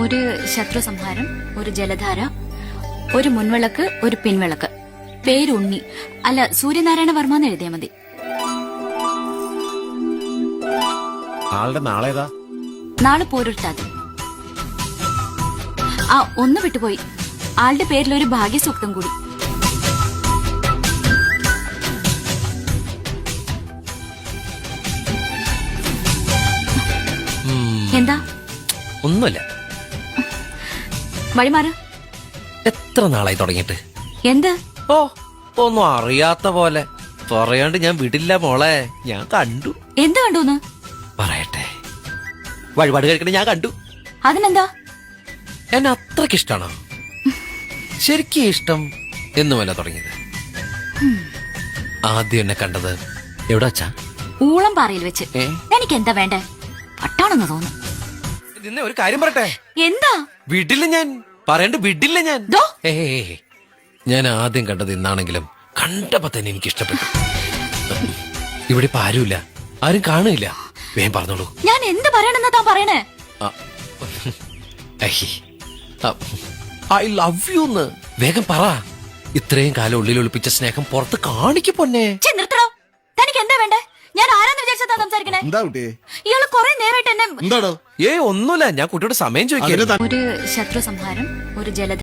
ഒരു ശത്രു സംഹാരം, ഒരു ജലധാര, ഒരു മുൻവിളക്ക്, ഒരു പിൻവിളക്ക്. പേര് ഉണ്ണി. അല്ല, സൂര്യനാരായണ വർമ്മ എന്ന് എഴുതിയാ മതി. ആളുടെ നാളേതാ? നാളെ പോരൊരുത്താതെ. ആ, ഒന്ന് വിട്ടുപോയി. ആളുടെ പേരിൽ ഒരു ഭാഗ്യസൂക്തം കൂടി. എന്താ? ഒന്നുമില്ല. വഴിമാറ്. എത്ര നാളായി തുടങ്ങിയിട്ട്? എന്ത്? ഓ, ഒന്നും അറിയാത്ത പോലെ പറയാണ്ട് ഞാൻ വിടില്ല മോളെ. ഞാൻ കണ്ടു. എന്ത് കണ്ടൂന്ന്? പറയട്ടെ, വഴിപാട് കഴിക്കണ ഞാൻ കണ്ടു. അതിനെന്താ? എന്നെ അത്രക്ക് ഇഷ്ടാണോ? ശരിക്കും ഇഷ്ടം എന്നുമല്ല തുടങ്ങിയത്. ആദ്യം എന്നെ കണ്ടത് എവിടെ വച്ചാ? ഊളം പാറയിൽ വെച്ച്. എനിക്ക് എന്താ വേണ്ടേ? പട്ടാണെന്ന് തോന്നുന്നു. നിന്നെ ഒരു കാര്യം പറയട്ടെ. എന്താ? വിടില്ല ഞാൻ. പറയണ്ട് വിടില്ല ഞാൻ. ദോ. ഞാൻ ആദ്യം കണ്ടത് ഇന്നാണെങ്കിലും കണ്ടപ്പോ തന്നെ എനിക്ക് ഇഷ്ടപ്പെട്ടു. ഇവിടെ ഇപ്പൊ ആരുമില്ല, ആരും കാണില്ല. വേഗം പറഞ്ഞോളൂ. ഞാൻ എന്ത് പറയണെന്നാ താൻ പറയണേ? ഐ ലവ് യു എന്ന് വേഗം പറ. ഇത്രയും കാലം ഉള്ളിൽ ഒളിപ്പിച്ച സ്നേഹം പുറത്ത് കാണിക്ക് പൊന്നെ. നിർത്തണോ? തനിക്ക് എന്താ വേണ്ടേ? ഞാൻ ആരാന്ന് വിചാരിച്ചാ സംസാരിക്കണേ? എന്താ കുട്ടി? ഇയാള് കൊറേ നേരായിട്ട് എന്നെ. എന്താടോ? ഒന്നുമില്ല, ഞാൻ കുട്ടിയോട് സമയം ചോദിക്കാം. ഒരു ശത്രു സംഹാരം, ഒരു ജലധാര.